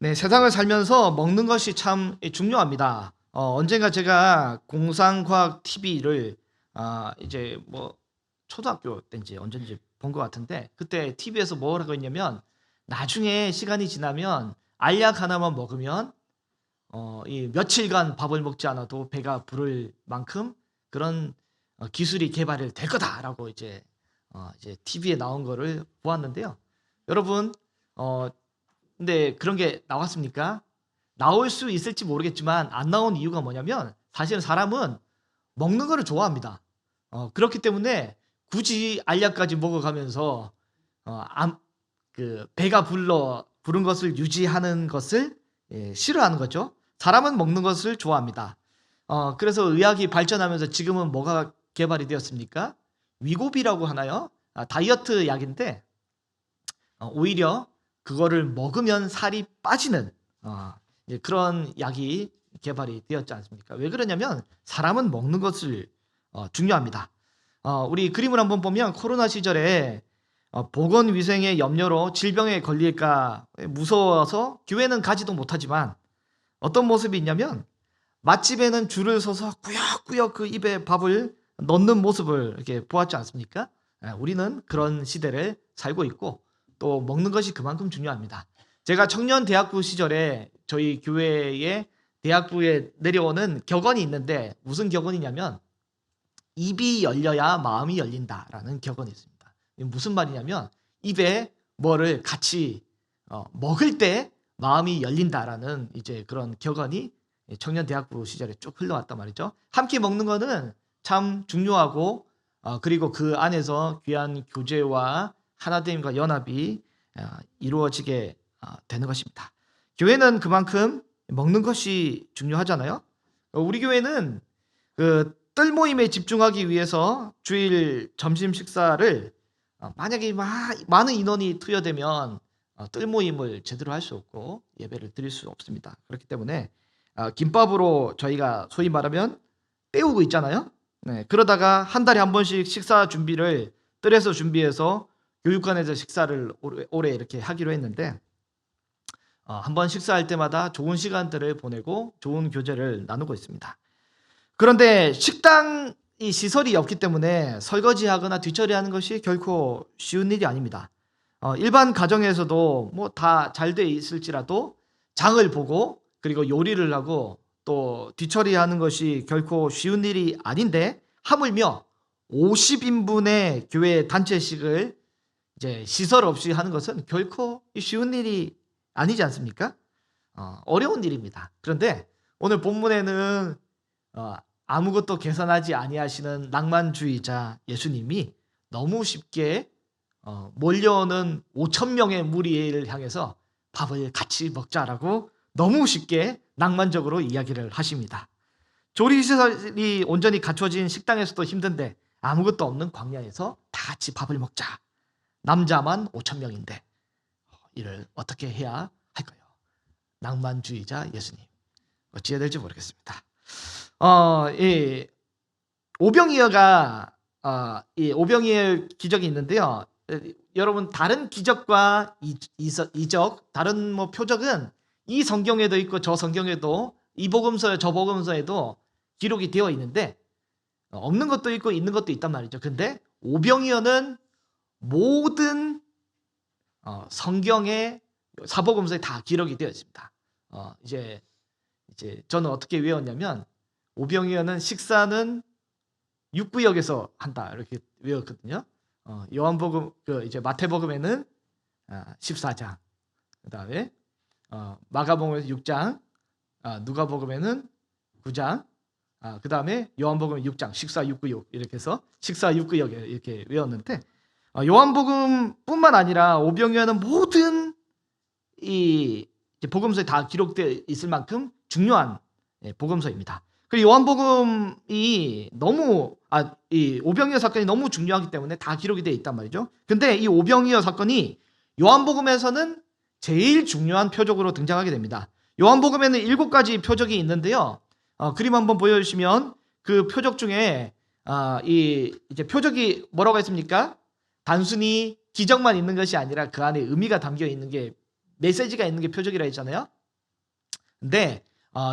네, 세상을 살면서 먹는 것이 참 중요합니다. 언젠가 제가 공상과학 TV를 이제 뭐 초등학교 때인지 언젠지 본 것 같은데 그때 TV에서 뭐라고 했냐면 나중에 시간이 지나면 알약 하나만 먹으면 이 며칠간 밥을 먹지 않아도 배가 부를 만큼 그런 기술이 개발이 될 거다라고 이제 TV에 나온 거를 보았는데요. 여러분 어, 근데 그런 게 나왔습니까? 나올 수 있을지 모르겠지만 안 나온 이유가 뭐냐면 사실은 사람은 먹는 거를 좋아합니다. 그렇기 때문에 굳이 알약까지 먹어가면서 어, 암, 배가 부른 것을 유지하는 것을 싫어하는 거죠. 사람은 먹는 것을 좋아합니다. 그래서 의학이 발전하면서 지금은 뭐가 개발이 되었습니까? 위고비라고 하나요? 다이어트 약인데 오히려 그거를 먹으면 살이 빠지는 이제 그런 약이 개발이 되었지 않습니까? 왜 그러냐면 사람은 먹는 것을 중요합니다. 우리 그림을 한번 보면 코로나 시절에 보건위생의 염려로 질병에 걸릴까 무서워서 교회는 가지도 못하지만 어떤 모습이 있냐면 맛집에는 줄을 서서 꾸역꾸역 그 입에 밥을 넣는 모습을 이렇게 보았지 않습니까? 우리는 그런 시대를 살고 있고 또 먹는 것이 그만큼 중요합니다. 제가 청년 대학부 시절에 저희 교회에 대학부에 내려오는 격언이 있는데 무슨 격언이냐면 입이 열려야 마음이 열린다라는 격언이 있습니다. 무슨 말이냐면 입에 뭐를 같이 먹을 때 마음이 열린다라는 이제 그런 격언이 청년 대학부 시절에 쭉 흘러왔단 말이죠. 함께 먹는 거는 참 중요하고 그리고 그 안에서 귀한 교제와 하나됨과 연합이 이루어지게 되는 것입니다. 교회는 그만큼 먹는 것이 중요하잖아요. 우리 교회는 그 뜰 모임에 집중하기 위해서 주일 점심 식사를 만약에 많은 인원이 투여되면 뜰 모임을 제대로 할 수 없고 예배를 드릴 수 없습니다. 그렇기 때문에 김밥으로 저희가 소위 말하면 때우고 있잖아요. 네, 그러다가 한 달에 한 번씩 식사 준비를 뜰에서 준비해서 교육관에서 식사를 올해 이렇게 하기로 했는데 한 번 식사할 때마다 좋은 시간들을 보내고 좋은 교제를 나누고 있습니다. 그런데 식당 이 시설이 없기 때문에 설거지하거나 뒷처리하는 것이 결코 쉬운 일이 아닙니다. 일반 가정에서도 뭐 다 잘 돼 있을지라도 장을 보고 그리고 요리를 하고 또 뒷처리하는 것이 결코 쉬운 일이 아닌데 하물며 50인분의 교회 단체식을 이제 시설 없이 하는 것은 결코 쉬운 일이 아니지 않습니까? 어려운 일입니다. 그런데 오늘 본문에는 어, 아무것도 계산하지 아니하시는 낭만주의자 예수님이 너무 쉽게 몰려오는 5천 명의 무리를 향해서 밥을 같이 먹자라고 너무 쉽게 낭만적으로 이야기를 하십니다. 조리시설이 온전히 갖춰진 식당에서도 힘든데 아무것도 없는 광야에서 다 같이 밥을 먹자. 남자만 5천 명인데 이를 어떻게 해야 할까요? 낭만주의자 예수님. 어찌해야 될지 모르겠습니다. 이 오병이어가 이 오병이어 기적이 있는데요. 여러분 다른 기적과 이적 다른 뭐 표적은 이 성경에도 있고 저 성경에도 이 복음서 저 복음서에도 기록이 되어 있는데 없는 것도 있고 있는 것도 있단 말이죠. 근데 오병이어는 모든 성경의 사복음서에 다 기록이 되어 있습니다. 이제 저는 어떻게 외웠냐면 오병이어는 식사는 육구역에서 한다 이렇게 외웠거든요. 요한복음 이제 마태복음에는 14장, 그다음에 마가복음에서 6장, 누가복음에는 9장, 그다음에 요한복음 6장 식사 육구역 이렇게 해서 식사 육구역에 이렇게 외웠는데 요한복음뿐만 아니라 오병이어는 모든 이 복음서에 다 기록되어 있을 만큼 중요한 복음서입니다. 그리고 요한복음이 너무 이 오병이어 사건이 너무 중요하기 때문에 다 기록이 되어 있단 말이죠. 근데 이 오병이어 사건이 요한복음에서는 제일 중요한 표적으로 등장하게 됩니다. 요한복음에는 7가지 표적이 있는데요. 그림 한번 보여주시면 그 표적 중에 이제 표적이 뭐라고 했습니까? 단순히 기적만 있는 것이 아니라 그 안에 의미가 담겨 있는 게 메시지가 있는 게 표적이라 했잖아요. 근데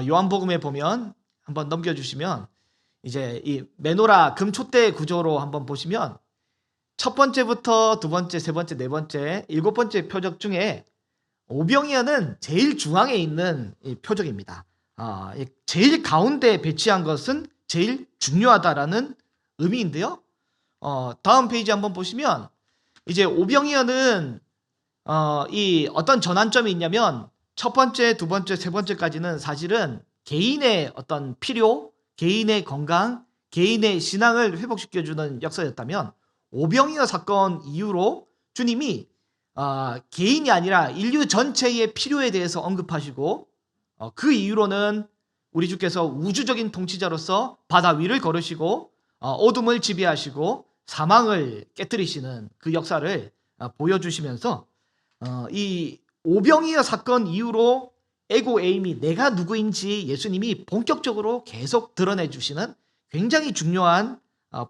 요한복음에 보면 한번 넘겨주시면 이제 이 메노라 금촛대 구조로 한번 보시면 첫 번째부터 두 번째, 세 번째, 네 번째, 일곱 번째 표적 중에 오병이어는 제일 중앙에 있는 이 표적입니다. 제일 가운데 배치한 것은 제일 중요하다라는 의미인데요. 다음 페이지 한번 보시면 이제 오병이어는 이 어떤 전환점이 있냐면 첫 번째, 두 번째, 세 번째까지는 사실은 개인의 어떤 필요, 개인의 건강, 개인의 신앙을 회복시켜주는 역사였다면 오병이어 사건 이후로 주님이 개인이 아니라 인류 전체의 필요에 대해서 언급하시고 그 이후로는 우리 주께서 우주적인 통치자로서 바다 위를 걸으시고 어둠을 지배하시고 사망을 깨뜨리시는 그 역사를 보여주시면서 이 오병이어 사건 이후로 에고 에임이 내가 누구인지 예수님이 본격적으로 계속 드러내 주시는 굉장히 중요한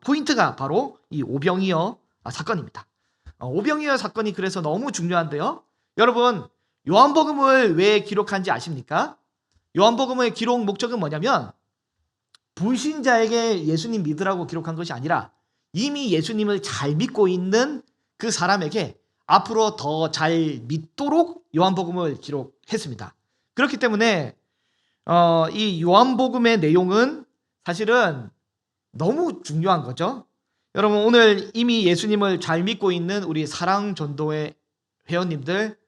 포인트가 바로 이 오병이어 사건입니다. 오병이어 사건이 그래서 너무 중요한데요. 여러분, 요한복음을 왜 기록한지 아십니까? 요한복음의 기록 목적은 뭐냐면 불신자에게 예수님 믿으라고 기록한 것이 아니라 이미 예수님을 잘 믿고 있는 그 사람에게 앞으로 더 잘 믿도록 요한복음을 기록했습니다. 그렇기 때문에 이 요한복음의 내용은 사실은 너무 중요한 거죠. 여러분, 오늘 이미 예수님을 잘 믿고 있는 우리 사랑전도회 회원님들,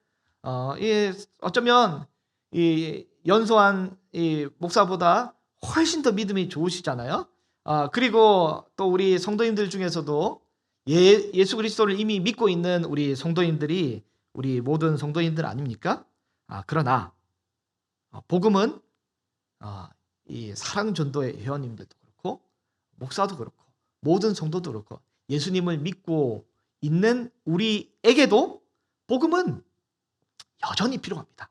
어쩌면 이 연소한 이 목사보다 훨씬 더 믿음이 좋으시잖아요. 그리고 또 우리 성도님들 중에서도 예수 그리스도를 이미 믿고 있는 우리 성도님들이 우리 모든 성도님들 아닙니까? 그러나 복음은 이 사랑전도회 회원님들도 그렇고 목사도 그렇고 모든 성도도 그렇고 예수님을 믿고 있는 우리에게도 복음은 여전히 필요합니다.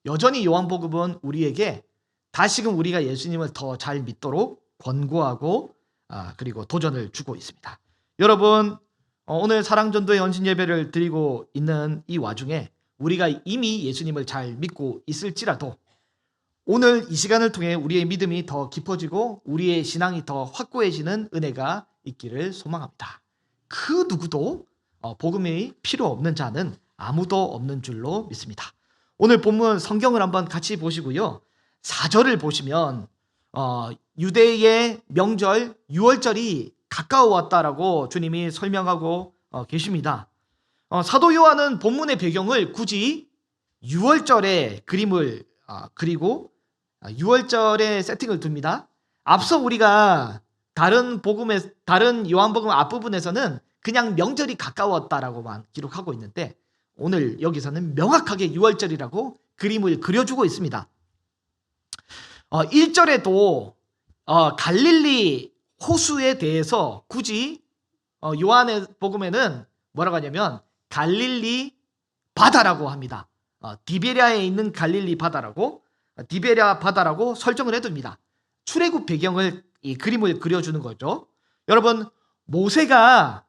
여전히 요한복음은 우리에게 다시금 우리가 예수님을 더 잘 믿도록 권고하고 그리고 도전을 주고 있습니다. 여러분, 오늘 사랑전도의 헌신 예배를 드리고 있는 이 와중에 우리가 이미 예수님을 잘 믿고 있을지라도 오늘 이 시간을 통해 우리의 믿음이 더 깊어지고 우리의 신앙이 더 확고해지는 은혜가 있기를 소망합니다. 그 누구도 복음이 필요 없는 자는 아무도 없는 줄로 믿습니다. 오늘 본문 성경을 한번 같이 보시고요. 4절을 보시면 유대의 명절 유월절이 가까워왔다라고 주님이 설명하고 계십니다. 사도 요한은 본문의 배경을 굳이 유월절의 그림을 그리고 유월절의 세팅을 둡니다. 앞서 우리가 다른 요한복음 앞부분에서는 그냥 명절이 가까웠다라고만 기록하고 있는데 오늘 여기서는 명확하게 유월절이라고 그림을 그려주고 있습니다. 1절에도 갈릴리 호수에 대해서 굳이 요한의 복음에는 뭐라고 하냐면 갈릴리 바다라고 합니다. 디베랴에 있는 갈릴리 바다라고 디베랴 바다라고 설정을 해둡니다. 출애굽 배경을 이 그림을 그려주는 거죠. 여러분, 모세가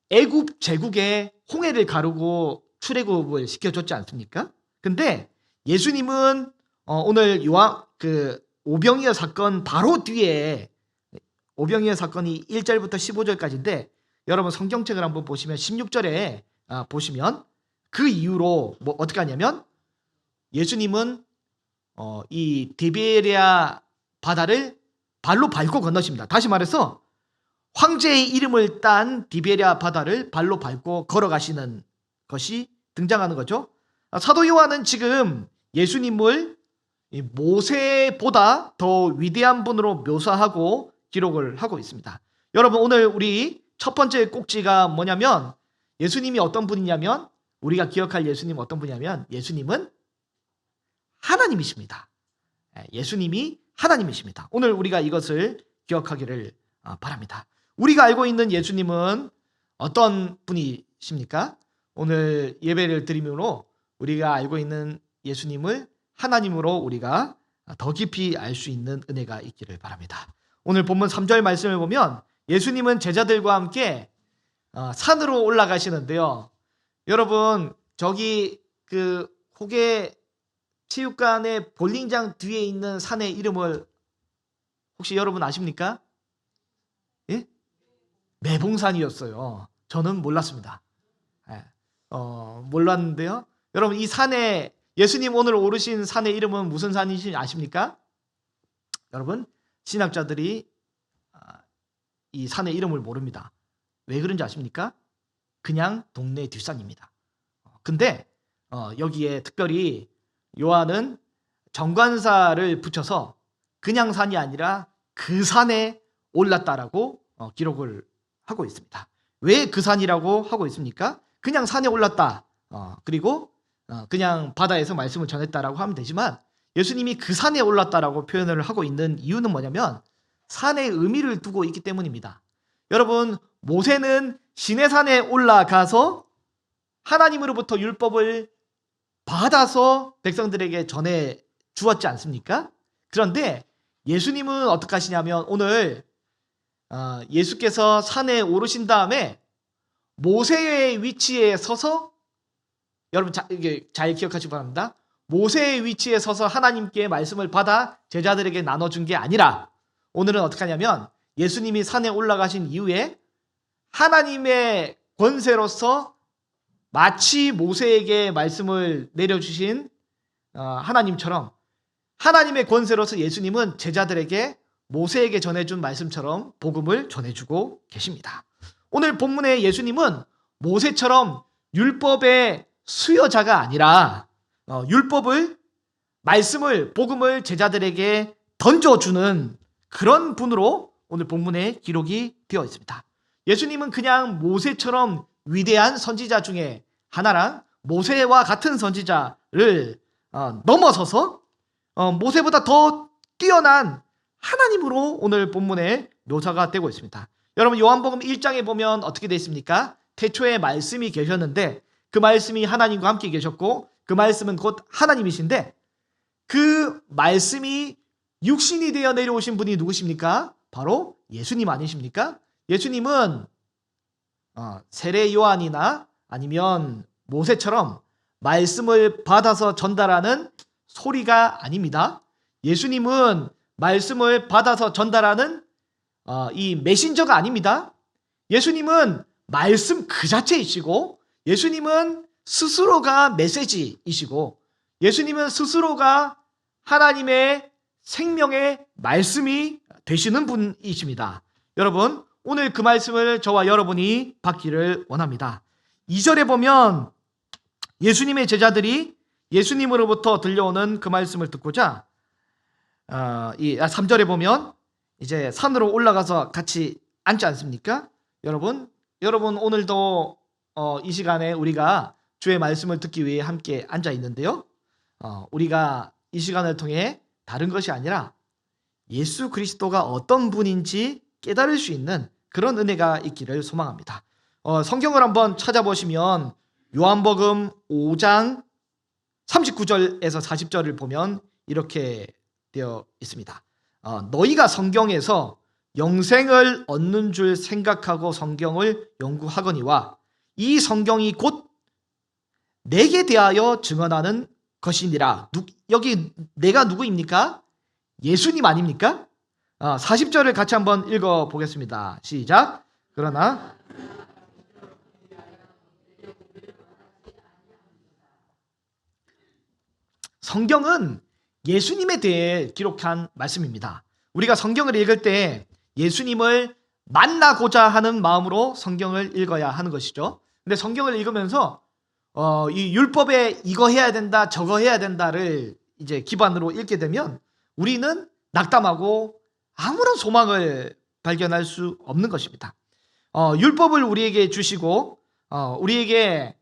애굽 제국에 홍해를 가르고 출애굽을 시켜줬지 않습니까? 근데 예수님은 오늘 오병이어 사건 바로 뒤에 오병이어 사건이 1절부터 15절까지인데 여러분 성경책을 한번 보시면 16절에 보시면 그 이후로 어떻게 하냐면 예수님은 이 디베랴 바다를 발로 밟고 건너십니다. 다시 말해서 황제의 이름을 딴 디베랴 바다를 발로 밟고 걸어가시는 것이 등장하는 거죠. 사도 요한은 지금 예수님을 모세보다 더 위대한 분으로 묘사하고 기록을 하고 있습니다. 여러분, 오늘 우리 첫 번째 꼭지가 뭐냐면 예수님이 어떤 분이냐면 우리가 기억할 예수님은 어떤 분이냐면 예수님은 하나님이십니다. 예수님이 하나님이십니다. 오늘 우리가 이것을 기억하기를 바랍니다. 우리가 알고 있는 예수님은 어떤 분이십니까? 오늘 예배를 드림으로 우리가 알고 있는 예수님을 하나님으로 우리가 더 깊이 알 수 있는 은혜가 있기를 바랍니다. 오늘 본문 3절 말씀을 보면 예수님은 제자들과 함께 산으로 올라가시는데요. 여러분, 저기 그 호계 체육관의 볼링장 뒤에 있는 산의 이름을 혹시 여러분 아십니까? 예? 매봉산이었어요. 저는 몰랐습니다. 예. 몰랐는데요. 여러분 이 산에 예수님 오늘 오르신 산의 이름은 무슨 산인지 아십니까? 여러분 신학자들이 이 산의 이름을 모릅니다. 왜 그런지 아십니까? 그냥 동네 뒷산입니다. 근데 여기에 특별히 요한은 정관사를 붙여서 그냥 산이 아니라 그 산에 올랐다라고 기록을 하고 있습니다. 왜 그 산이라고 하고 있습니까? 그냥 산에 올랐다. 그리고 그냥 바다에서 말씀을 전했다라고 하면 되지만 예수님이 그 산에 올랐다라고 표현을 하고 있는 이유는 뭐냐면 산의 의미를 두고 있기 때문입니다. 여러분 모세는 시내산에 올라가서 하나님으로부터 율법을 받아서 백성들에게 전해 주었지 않습니까? 그런데 예수님은 어떻게 하시냐면 오늘 예수께서 산에 오르신 다음에 모세의 위치에 서서 여러분 이게 잘 기억하시기 바랍니다. 모세의 위치에 서서 하나님께 말씀을 받아 제자들에게 나눠준 게 아니라 오늘은 어떻게 하냐면 예수님이 산에 올라가신 이후에 하나님의 권세로서 마치 모세에게 말씀을 내려주신 하나님처럼 하나님의 권세로서 예수님은 제자들에게 모세에게 전해준 말씀처럼 복음을 전해주고 계십니다. 오늘 본문의 예수님은 모세처럼 율법의 수여자가 아니라 율법을 말씀을 복음을 제자들에게 던져주는 그런 분으로 오늘 본문에 기록이 되어 있습니다. 예수님은 그냥 모세처럼 위대한 선지자 중에 하나랑 모세와 같은 선지자를 넘어서서 모세보다 더 뛰어난 하나님으로 오늘 본문에 묘사가 되고 있습니다. 여러분 요한복음 1장에 보면 어떻게 되어 있습니까? 태초에 말씀이 계셨는데 그 말씀이 하나님과 함께 계셨고 그 말씀은 곧 하나님이신데 그 말씀이 육신이 되어 내려오신 분이 누구십니까? 바로 예수님 아니십니까? 예수님은 세례 요한이나 아니면 모세처럼 말씀을 받아서 전달하는 소리가 아닙니다. 예수님은 말씀을 받아서 전달하는 이 메신저가 아닙니다. 예수님은 말씀 그 자체이시고 예수님은 스스로가 메시지이시고 예수님은 스스로가 하나님의 생명의 말씀이 되시는 분이십니다. 여러분 오늘 그 말씀을 저와 여러분이 받기를 원합니다. 2절에 보면 예수님의 제자들이 예수님으로부터 들려오는 그 말씀을 듣고자 3절에 보면 이제 산으로 올라가서 같이 앉지 않습니까? 여러분 오늘도 이 시간에 우리가 주의 말씀을 듣기 위해 함께 앉아 있는데요. 우리가 이 시간을 통해 다른 것이 아니라 예수 그리스도가 어떤 분인지 깨달을 수 있는 그런 은혜가 있기를 소망합니다. 성경을 한번 찾아보시면 요한복음 5장 39절에서 40절을 보면 이렇게 되어 있습니다. 너희가 성경에서 영생을 얻는 줄 생각하고 성경을 연구하거니와 이 성경이 곧 내게 대하여 증언하는 것이니라. 여기 내가 누구입니까? 예수님 아닙니까? 40절을 같이 한번 읽어보겠습니다. 시작. 그러나 성경은 예수님에 대해 기록한 말씀입니다. 우리가 성경을 읽을 때 예수님을 만나고자 하는 마음으로 성경을 읽어야 하는 것이죠. 근데 성경을 읽으면서 이 율법에 이거 해야 된다 저거 해야 된다를 이제 기반으로 읽게 되면 우리는 낙담하고 아무런 소망을 발견할 수 없는 것입니다. 율법을 우리에게 주시고 우리에게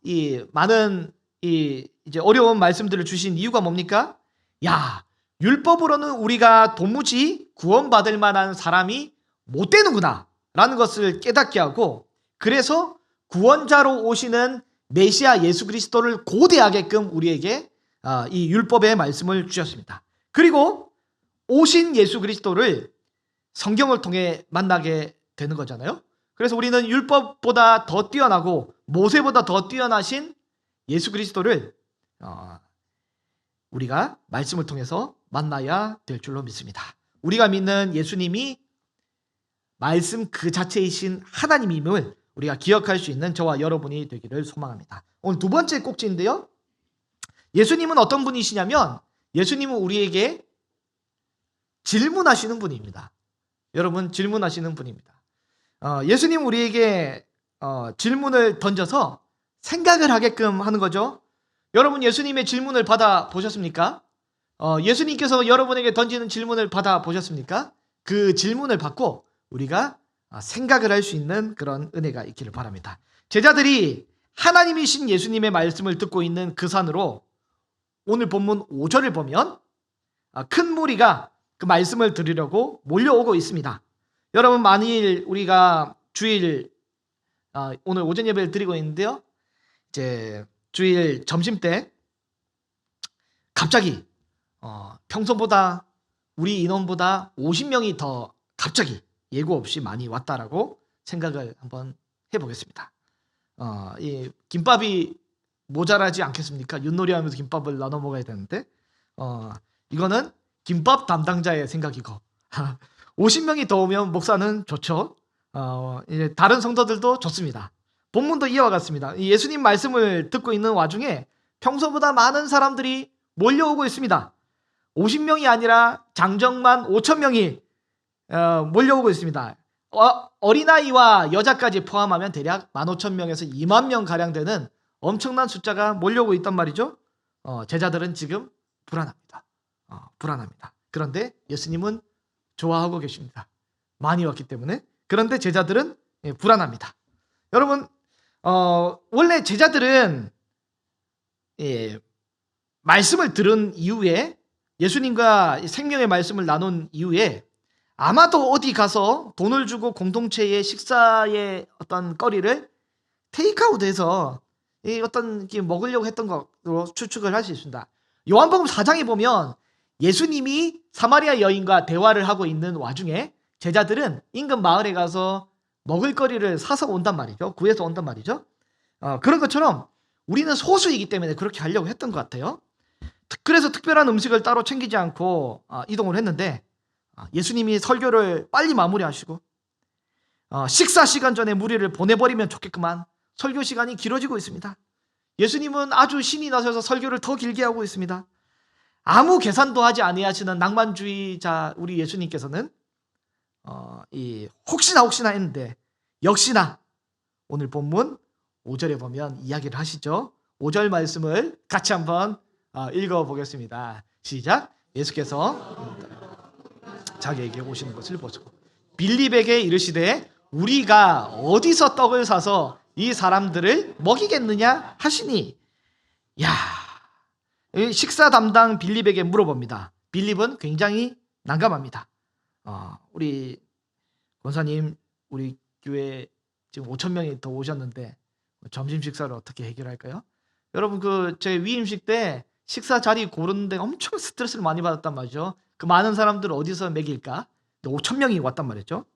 이 많은 이제 어려운 말씀들을 주신 이유가 뭡니까? 야, 율법으로는 우리가 도무지 구원받을 만한 사람이 못 되는구나 라는 것을 깨닫게 하고 그래서 구원자로 오시는 메시아 예수 그리스도를 고대하게끔 우리에게 이 율법의 말씀을 주셨습니다. 그리고 오신 예수 그리스도를 성경을 통해 만나게 되는 거잖아요. 그래서 우리는 율법보다 더 뛰어나고 모세보다 더 뛰어나신 예수 그리스도를 우리가 말씀을 통해서 만나야 될 줄로 믿습니다. 우리가 믿는 예수님이 말씀 그 자체이신 하나님임을 우리가 기억할 수 있는 저와 여러분이 되기를 소망합니다. 오늘 두 번째 꼭지인데요. 예수님은 어떤 분이시냐면 예수님은 우리에게 질문하시는 분입니다. 여러분, 질문하시는 분입니다. 예수님은 우리에게 질문을 던져서 생각을 하게끔 하는 거죠. 여러분, 예수님의 질문을 받아보셨습니까? 예수님께서 여러분에게 던지는 질문을 받아보셨습니까? 그 질문을 받고 우리가 생각을 할 수 있는 그런 은혜가 있기를 바랍니다. 제자들이 하나님이신 예수님의 말씀을 듣고 있는 그 산으로 오늘 본문 5절을 보면 큰 무리가 그 말씀을 들으려고 몰려오고 있습니다. 여러분, 만일 우리가 주일 오늘 오전 예배를 드리고 있는데요. 이제 주일 점심 때 갑자기 평소보다 우리 인원보다 50명이 더 갑자기 예고 없이 많이 왔다라고 생각을 한번 해보겠습니다. 이 김밥이 모자라지 않겠습니까? 윷놀이 하면서 김밥을 나눠 먹어야 되는데 이거는 김밥 담당자의 생각이고 50명이 더 오면 목사는 좋죠. 이제 다른 성도들도 좋습니다. 본문도 이와 같습니다. 예수님 말씀을 듣고 있는 와중에 평소보다 많은 사람들이 몰려오고 있습니다. 50명이 아니라 장정만 5,000명이 몰려오고 있습니다. 어린아이와 여자까지 포함하면 대략 15,000명에서 2만 명 가량 되는 엄청난 숫자가 몰려오고 있단 말이죠. 제자들은 지금 불안합니다. 불안합니다. 그런데 예수님은 좋아하고 계십니다. 많이 왔기 때문에. 그런데 제자들은 불안합니다. 여러분, 원래 제자들은 말씀을 들은 이후에 예수님과 생명의 말씀을 나눈 이후에 아마도 어디 가서 돈을 주고 공동체의 식사의 어떤 거리를 테이크아웃해서 어떤 먹으려고 했던 것으로 추측을 할 수 있습니다. 요한복음 4장에 보면 예수님이 사마리아 여인과 대화를 하고 있는 와중에 제자들은 인근 마을에 가서 먹을 거리를 사서 온단 말이죠. 구해서 온단 말이죠. 그런 것처럼 우리는 소수이기 때문에 그렇게 하려고 했던 것 같아요. 그래서 특별한 음식을 따로 챙기지 않고 이동을 했는데 예수님이 설교를 빨리 마무리하시고 식사 시간 전에 무리를 보내버리면 좋겠구만 설교 시간이 길어지고 있습니다. 예수님은 아주 신이 나셔서 설교를 더 길게 하고 있습니다. 아무 계산도 하지 아니하시는 낭만주의자 우리 예수님께서는 혹시나 했는데 역시나 오늘 본문 5절에 보면 이야기를 하시죠. 5절 말씀을 같이 한번 읽어보겠습니다. 시작. 예수께서 자기에게 오시는 것을 보시고 빌립에게 이르시되 우리가 어디서 떡을 사서 이 사람들을 먹이겠느냐 하시니, 야, 식사 담당 빌립에게 물어봅니다. 빌립은 굉장히 난감합니다. 우리 권사님, 우리 교회 지금 5,000명이 더 오셨는데 점심 식사를 어떻게 해결할까요? 여러분, 제 위임식 때 식사 자리 고르는데 엄청 스트레스를 많이 받았단 말이죠. 그 많은 사람들을 어디서 먹일까? 5,000명이 왔단 말이죠.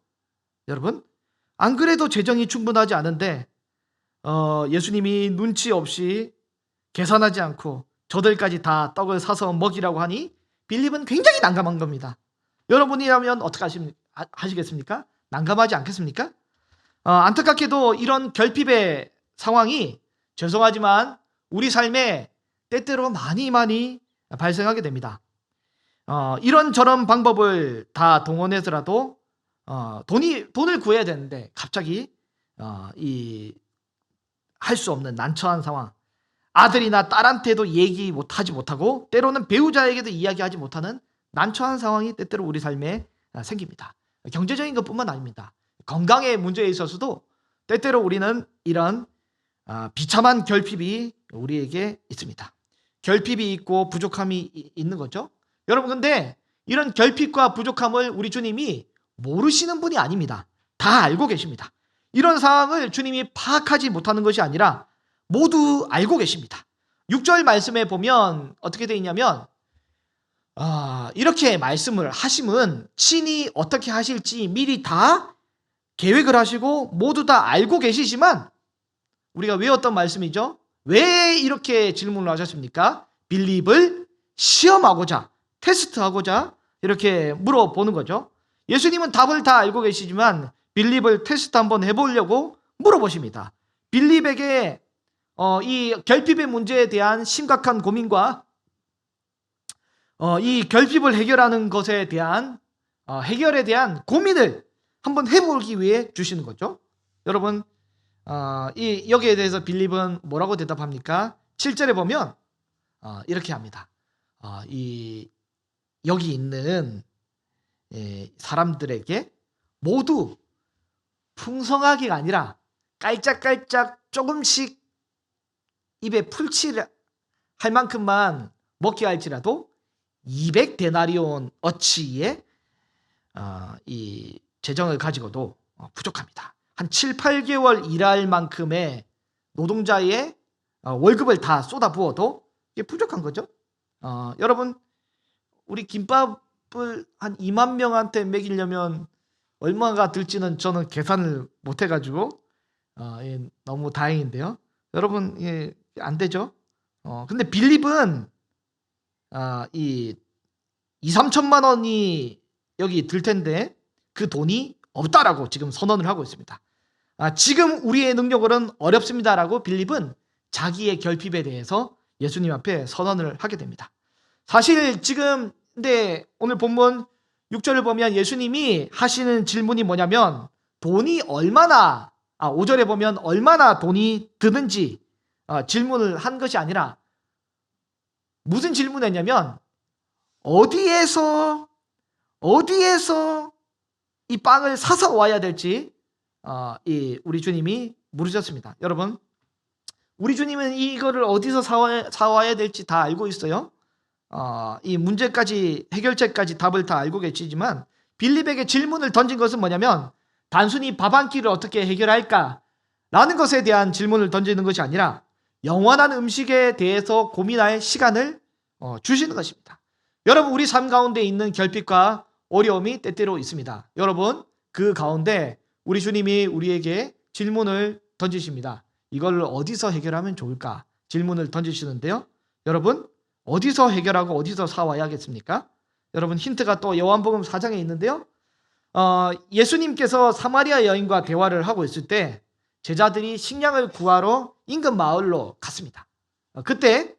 여러분, 안 그래도 재정이 충분하지 않은데 예수님이 눈치 없이 계산하지 않고 저들까지 다 떡을 사서 먹이라고 하니 빌립은 굉장히 난감한 겁니다. 여러분이라면 어떻게 하시겠습니까? 난감하지 않겠습니까? 안타깝게도 이런 결핍의 상황이 죄송하지만 우리 삶에 때때로 많이 발생하게 됩니다. 이런저런 방법을 다 동원해서라도 돈을 구해야 되는데 갑자기 할 수 없는 난처한 상황, 아들이나 딸한테도 하지 못하고 때로는 배우자에게도 이야기하지 못하는 난처한 상황이 때때로 우리 삶에 생깁니다. 경제적인 것뿐만 아닙니다. 건강의 문제에 있어서도 때때로 우리는 이런 비참한 결핍이 우리에게 있습니다. 결핍이 있고 부족함이 있는 거죠. 여러분, 근데 이런 결핍과 부족함을 우리 주님이 모르시는 분이 아닙니다. 다 알고 계십니다. 이런 상황을 주님이 파악하지 못하는 것이 아니라 모두 알고 계십니다. 6절 말씀에 보면 어떻게 되어 있냐면 이렇게 말씀을 하심은 친히 어떻게 하실지 미리 다 계획을 하시고 모두 다 알고 계시지만 우리가 외웠던 말씀이죠. 왜 이렇게 질문을 하셨습니까? 빌립을 시험하고자, 테스트하고자 이렇게 물어보는 거죠. 예수님은 답을 다 알고 계시지만 빌립을 테스트 한번 해보려고 물어보십니다. 빌립에게 이 결핍의 문제에 대한 심각한 고민과 이 결핍을 해결하는 것에 대한 해결에 대한 고민을 한번 해보기 위해 주시는 거죠. 여러분, 여기에 대해서 빌립은 뭐라고 대답합니까? 7절에 보면 이렇게 합니다. 여기 있는 사람들에게 모두 풍성하게가 아니라 깔짝깔짝 조금씩 입에 풀칠할 만큼만 먹게 할지라도 200데나리온 어치의 이 재정을 가지고도 부족합니다. 한 7, 8개월 일할 만큼의 노동자의 월급을 다 쏟아부어도 이게 부족한 거죠. 여러분, 우리 김밥을 한 2만 명한테 먹이려면 얼마가 들지는 저는 계산을 못 해가지고 너무 다행인데요. 여러분, 안 되죠. 근데 빌립은 이 2, 3천만 원이 여기 들 텐데 그 돈이 없다라고 지금 선언을 하고 있습니다. 지금 우리의 능력으로는 어렵습니다라고 빌립은 자기의 결핍에 대해서 예수님 앞에 선언을 하게 됩니다. 사실 지금 근데 오늘 본문 6절을 보면 예수님이 하시는 질문이 뭐냐면 돈이 얼마나 5절에 보면 얼마나 돈이 드는지 질문을 한 것이 아니라 무슨 질문을 했냐면 어디에서 이 빵을 사서 와야 될지 우리 주님이 물으셨습니다. 여러분, 우리 주님은 이거를 어디서 사와야 될지 다 알고 있어요. 이 문제까지 해결책까지 답을 다 알고 계시지만 빌립에게 질문을 던진 것은 뭐냐면 단순히 밥 한 끼를 어떻게 해결할까라는 것에 대한 질문을 던지는 것이 아니라 영원한 음식에 대해서 고민할 시간을 주시는 것입니다. 여러분, 우리 삶 가운데 있는 결핍과 어려움이 때때로 있습니다. 여러분, 그 가운데 우리 주님이 우리에게 질문을 던지십니다. 이걸 어디서 해결하면 좋을까? 질문을 던지시는데요. 여러분, 어디서 해결하고 어디서 사와야겠습니까? 여러분, 힌트가 또 요한복음 4장에 있는데요. 예수님께서 사마리아 여인과 대화를 하고 있을 때 제자들이 식량을 구하러 인근 마을로 갔습니다. 그때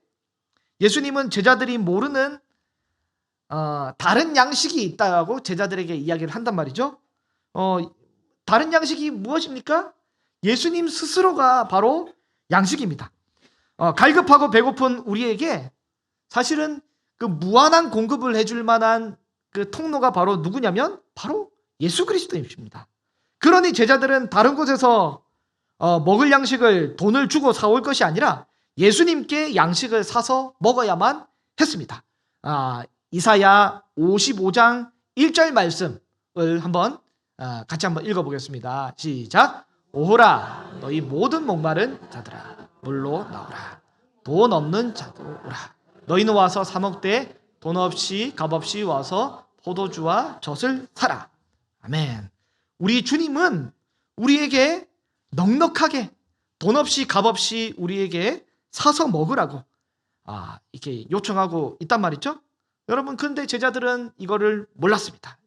예수님은 제자들이 모르는 다른 양식이 있다고 제자들에게 이야기를 한단 말이죠. 다른 양식이 무엇입니까? 예수님 스스로가 바로 양식입니다. 갈급하고 배고픈 우리에게 사실은 그 무한한 공급을 해줄 만한 그 통로가 바로 누구냐면 바로 예수 그리스도입니다. 그러니 제자들은 다른 곳에서 먹을 양식을 돈을 주고 사올 것이 아니라 예수님께 양식을 사서 먹어야만 했습니다. 이사야 55장 1절 말씀을 같이 한번 읽어보겠습니다. 시작. 오호라 너희 모든 목마른 자들아 물로 나오라. 돈 없는 자도 오라. 너희는 와서 사 먹되 돈 없이 값 없이 와서 포도주와 젖을 사라. 아멘. 우리 주님은 우리에게 넉넉하게 돈 없이 값 없이 우리에게 사서 먹으라고 이렇게 요청하고 있단 말이죠. 여러분, 근데 제자들은 이거를 몰랐습니다.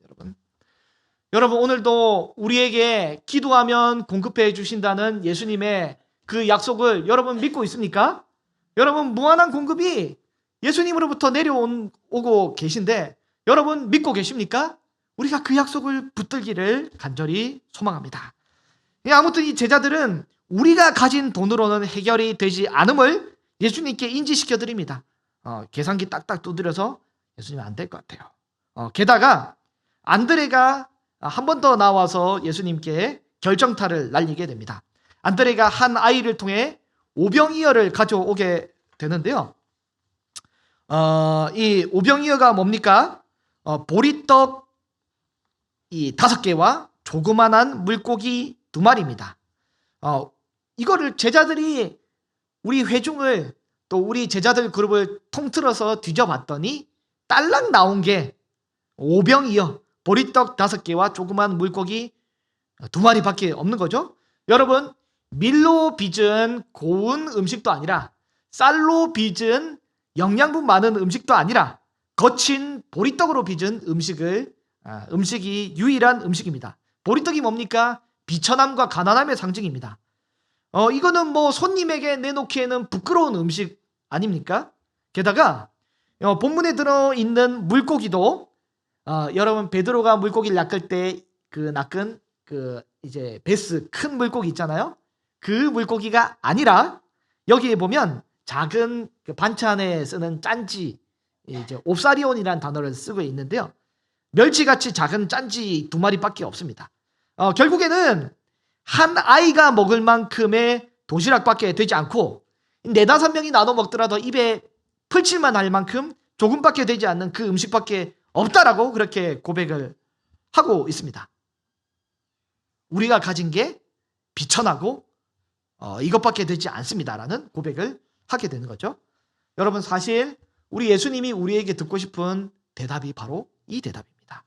여러분, 오늘도 우리에게 기도하면 공급해 주신다는 예수님의 그 약속을 여러분 믿고 있습니까? 여러분, 무한한 공급이 예수님으로부터 내려오고 계신데 여러분 믿고 계십니까? 우리가 그 약속을 붙들기를 간절히 소망합니다. 아무튼 이 제자들은 우리가 가진 돈으로는 해결이 되지 않음을 예수님께 인지시켜 드립니다. 계산기 딱딱 두드려서 예수님 안 될 것 같아요. 게다가 안드레가 한 번 더 나와서 예수님께 결정타를 날리게 됩니다. 안드레가 한 아이를 통해 오병이어를 가져오게 되는데요. 이 오병이어가 뭡니까? 보리떡 이 5개와 조그만한 물고기 2마리입니다. 이거를 제자들이 우리 회중을 또 우리 제자들 그룹을 통틀어서 뒤져봤더니 딸랑 나온 게 오병이어 보리떡 5개와 조그만 물고기 2마리밖에 없는 거죠. 여러분, 밀로 빚은 고운 음식도 아니라 쌀로 빚은 영양분 많은 음식도 아니라 거친 보리떡으로 빚은 음식이 유일한 음식입니다. 보리떡이 뭡니까? 비천함과 가난함의 상징입니다. 이거는 뭐 손님에게 내놓기에는 부끄러운 음식 아닙니까? 게다가 본문에 들어있는 물고기도 여러분 베드로가 물고기를 낚을 때 그 낚은 그 이제 베스 큰 물고기 있잖아요. 그 물고기가 아니라 여기에 보면 작은 그 반찬에 쓰는 짠지 이제 옵사리온이라는 단어를 쓰고 있는데요. 멸치같이 작은 짠지 2마리밖에 없습니다. 결국에는 한 아이가 먹을 만큼의 도시락밖에 되지 않고 4-5명이 나눠 먹더라도 입에 풀칠만 할 만큼 조금밖에 되지 않는 그 음식밖에 없다라고 그렇게 고백을 하고 있습니다. 우리가 가진 게 비천하고 이것밖에 되지 않습니다라는 고백을 하게 되는 거죠. 여러분 사실 우리 예수님이 우리에게 듣고 싶은 대답이 바로 이 대답입니다.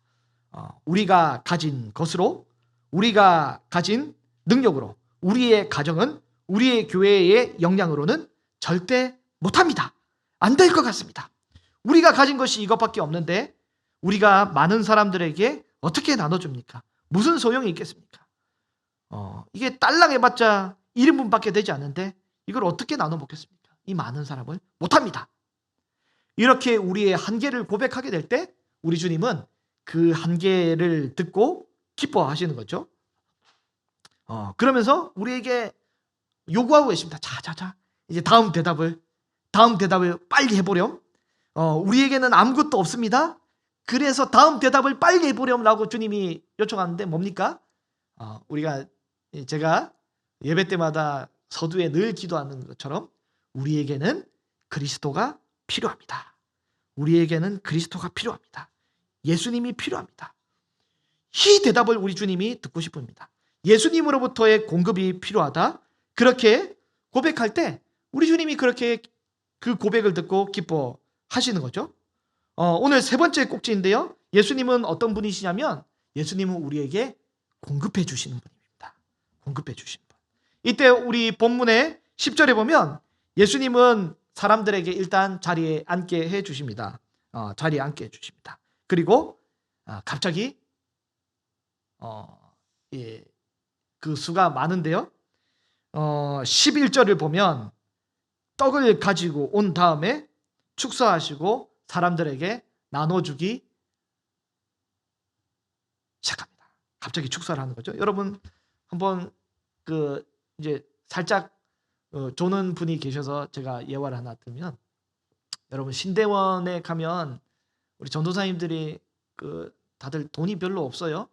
우리가 가진 것으로 우리가 가진 능력으로 우리의 가정은 우리의 교회의 역량으로는 절대 못합니다. 안 될 것 같습니다. 우리가 가진 것이 이것밖에 없는데 우리가 많은 사람들에게 어떻게 나눠줍니까? 무슨 소용이 있겠습니까? 이게 딸랑 해봤자 1인분밖에 되지 않는데 이걸 어떻게 나눠 먹겠습니까? 이 많은 사람을 못합니다. 이렇게 우리의 한계를 고백하게 될 때 우리 주님은 그 한계를 듣고 기뻐하시는 거죠. 그러면서 우리에게 요구하고 계십니다. 자, 이제 다음 대답을 빨리 해보렴. 우리에게는 아무것도 없습니다. 그래서 다음 대답을 빨리 해보렴라고 주님이 요청하는데 뭡니까? 제가 예배 때마다 서두에 늘 기도하는 것처럼 우리에게는 그리스도가 필요합니다. 우리에게는 그리스도가 필요합니다. 예수님이 필요합니다. 이 대답을 우리 주님이 듣고 싶습니다. 예수님으로부터의 공급이 필요하다. 그렇게 고백할 때 우리 주님이 그렇게 그 고백을 듣고 기뻐하시는 거죠. 오늘 3번째 꼭지인데요. 예수님은 어떤 분이시냐면 예수님은 우리에게 공급해 주시는 분입니다. 공급해 주시는 분. 이때 우리 본문의 10절에 보면 예수님은 사람들에게 일단 자리에 앉게 해 주십니다. 자리에 앉게 해 주십니다. 그리고 갑자기 그 수가 많은데요. 11절을 보면 떡을 가지고 온 다음에 축사하시고 사람들에게 나눠주기 시작합니다. 갑자기 축사를 하는 거죠. 여러분 한번 이제 살짝 조는 분이 계셔서 제가 예화를 하나 들면, 여러분 신대원에 가면 우리 전도사님들이 다들 돈이 별로 없어요.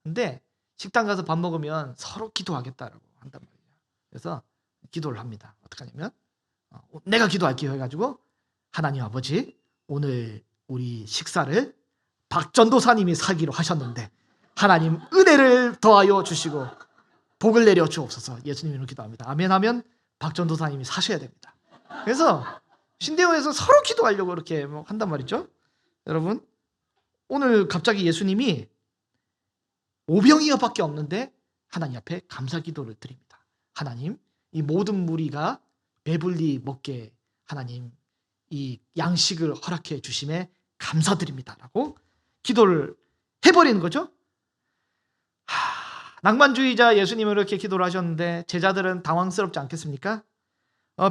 근데 식당 가서 밥 먹으면 서로 기도하겠다라고 한단 말이에요. 그래서 기도를 합니다. 어떻게 하냐면 내가 기도할게요 해가지고, 하나님 아버지, 오늘 우리 식사를 박 전도사님이 사기로 하셨는데 하나님 은혜를 더하여 주시고 복을 내려 주옵소서. 예수님으로 기도합니다. 아멘 하면 박 전도사님이 사셔야 됩니다. 그래서 신대원에서 서로 기도하려고 이렇게 한단 말이죠. 여러분 오늘 갑자기 예수님이 5병이어밖에 없는데 하나님 앞에 감사 기도를 드립니다. 하나님, 이 모든 무리가 배불리 먹게 하나님 이 양식을 허락해 주심에 감사드립니다라고 기도를 해버리는 거죠. 낭만주의자 예수님은 이렇게 기도를 하셨는데 제자들은 당황스럽지 않겠습니까?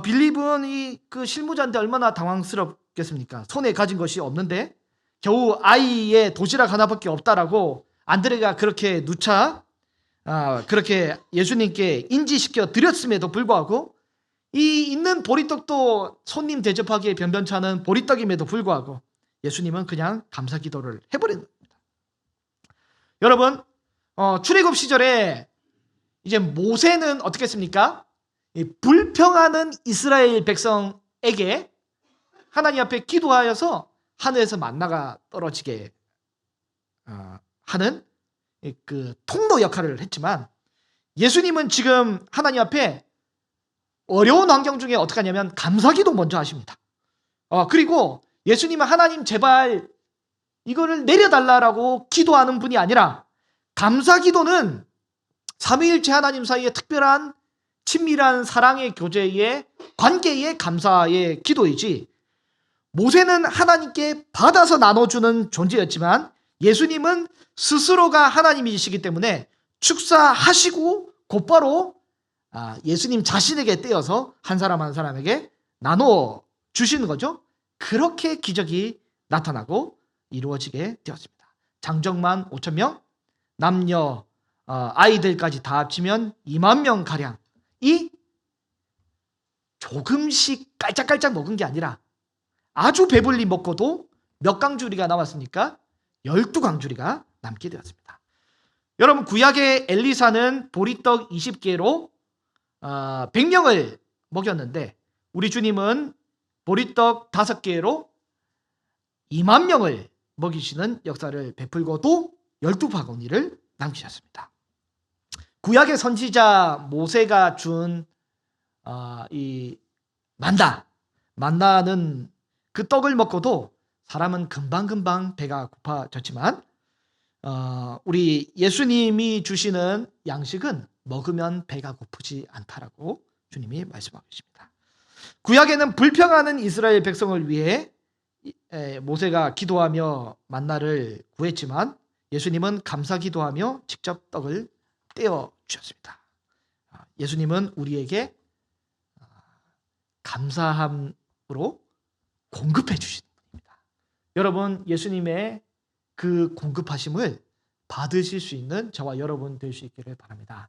빌립은 그 실무자인데 얼마나 당황스럽겠습니까? 손에 가진 것이 없는데 겨우 아이의 도시락 하나밖에 없다라고 안드레가 그렇게 누차 그렇게 예수님께 인지시켜 드렸음에도 불구하고, 이 있는 보리떡도 손님 대접하기에 변변찮은 보리떡임에도 불구하고 예수님은 그냥 감사 기도를 해버리는 겁니다. 여러분 출애굽 시절에 이제 모세는 어떻게 했습니까? 불평하는 이스라엘 백성에게 하나님 앞에 기도하여서 하늘에서 만나가 떨어지게 하는 그 통로 역할을 했지만, 예수님은 지금 하나님 앞에 어려운 환경 중에 어떻게 하냐면 감사기도 먼저 하십니다. 그리고 예수님은 하나님 제발 이거를 내려달라고 기도하는 분이 아니라 감사기도는 삼위일체 하나님 사이에 특별한 친밀한 사랑의 교제의 관계의 감사의 기도이지, 모세는 하나님께 받아서 나눠주는 존재였지만 예수님은 스스로가 하나님이시기 때문에 축사하시고 곧바로 예수님 자신에게 떼어서 한 사람 한 사람에게 나눠 주시는 거죠. 그렇게 기적이 나타나고 이루어지게 되었습니다. 장정만 5천 명, 남녀 아이들까지 다 합치면 2만 명 가량, 이 조금씩 깔짝깔짝 먹은 게 아니라 아주 배불리 먹고도 몇 강주리가 남았습니까? 12강주리가 남게 되었습니다. 여러분, 구약의 엘리사는 보리떡 20개로 100명을 먹였는데 우리 주님은 보리떡 5개로 2만 명을 먹이시는 역사를 베풀고도 12바구니를 남기셨습니다. 구약의 선지자 모세가 준 이 만나는 그 떡을 먹고도 사람은 금방금방 배가 고파졌지만 우리 예수님이 주시는 양식은 먹으면 배가 고프지 않다라고 주님이 말씀하고 계십니다. 구약에는 불평하는 이스라엘 백성을 위해 모세가 기도하며 만나를 구했지만 예수님은 감사 기도하며 직접 떡을 떼어 주셨습니다. 예수님은 우리에게 감사함으로 공급해 주시는 분입니다. 여러분, 예수님의 그 공급하심을 받으실 수 있는 저와 여러분 될 수 있기를 바랍니다.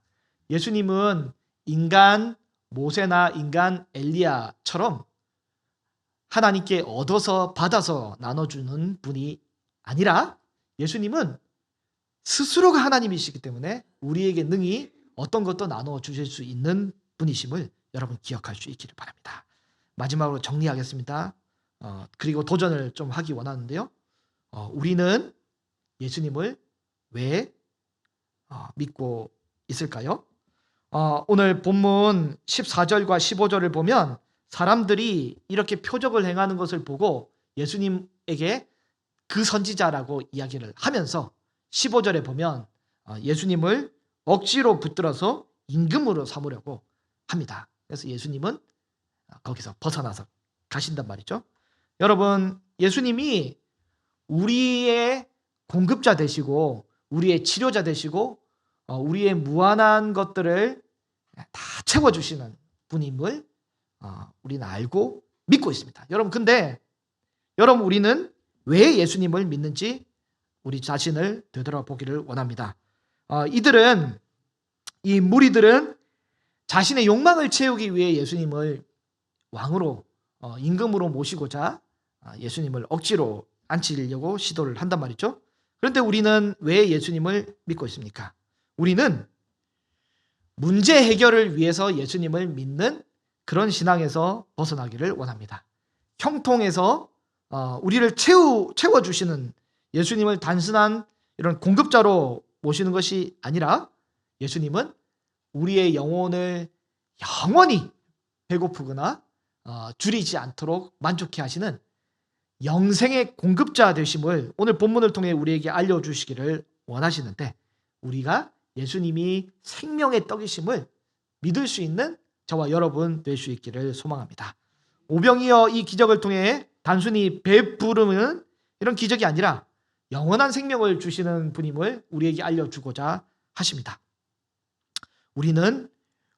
예수님은 인간 모세나 인간 엘리야처럼 하나님께 얻어서 받아서 나눠주는 분이 아니라 예수님은 스스로가 하나님이시기 때문에 우리에게 능히 어떤 것도 나눠 주실 수 있는 분이심을 여러분 기억할 수 있기를 바랍니다. 마지막으로 정리하겠습니다. 그리고 도전을 좀 하기 원하는데요. 우리는 예수님을 왜 믿고 있을까요? 오늘 본문 14절과 15절을 보면 사람들이 이렇게 표적을 행하는 것을 보고 예수님에게 그 선지자라고 이야기를 하면서 15절에 보면 예수님을 억지로 붙들어서 임금으로 삼으려고 합니다. 그래서 예수님은 거기서 벗어나서 가신단 말이죠. 여러분, 예수님이 우리의 공급자 되시고 우리의 치료자 되시고 우리의 무한한 것들을 다 채워주시는 분임을 우리는 알고 믿고 있습니다. 여러분, 근데 우리는 왜 예수님을 믿는지 우리 자신을 되돌아보기를 원합니다. 이 무리들은 자신의 욕망을 채우기 위해 예수님을 왕으로 임금으로 모시고자 예수님을 억지로 앉히려고 시도를 한단 말이죠. 그런데 우리는 왜 예수님을 믿고 있습니까? 우리는 문제 해결을 위해서 예수님을 믿는 그런 신앙에서 벗어나기를 원합니다. 형통에서 우리를 채워주시는 예수님을 단순한 이런 공급자로 모시는 것이 아니라 예수님은 우리의 영혼을 영원히 배고프거나 줄이지 않도록 만족해 하시는 영생의 공급자 되심을 오늘 본문을 통해 우리에게 알려주시기를 원하시는데, 우리가 예수님이 생명의 떡이심을 믿을 수 있는 저와 여러분 될 수 있기를 소망합니다. 오병이어 이 기적을 통해 단순히 배부르는 이런 기적이 아니라 영원한 생명을 주시는 분임을 우리에게 알려주고자 하십니다. 우리는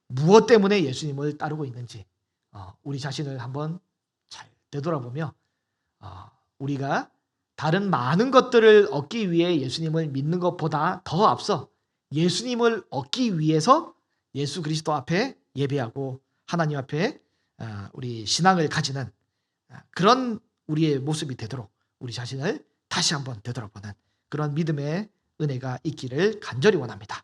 무엇 때문에 예수님을 따르고 있는지 우리 자신을 한번 잘 되돌아보며 우리가 다른 많은 것들을 얻기 위해 예수님을 믿는 것보다 더 앞서 예수님을 얻기 위해서 예수 그리스도 앞에 예배하고 하나님 앞에 우리 신앙을 가지는 그런 우리의 모습이 되도록 우리 자신을 다시 한번 되돌아보는 그런 믿음의 은혜가 있기를 간절히 원합니다.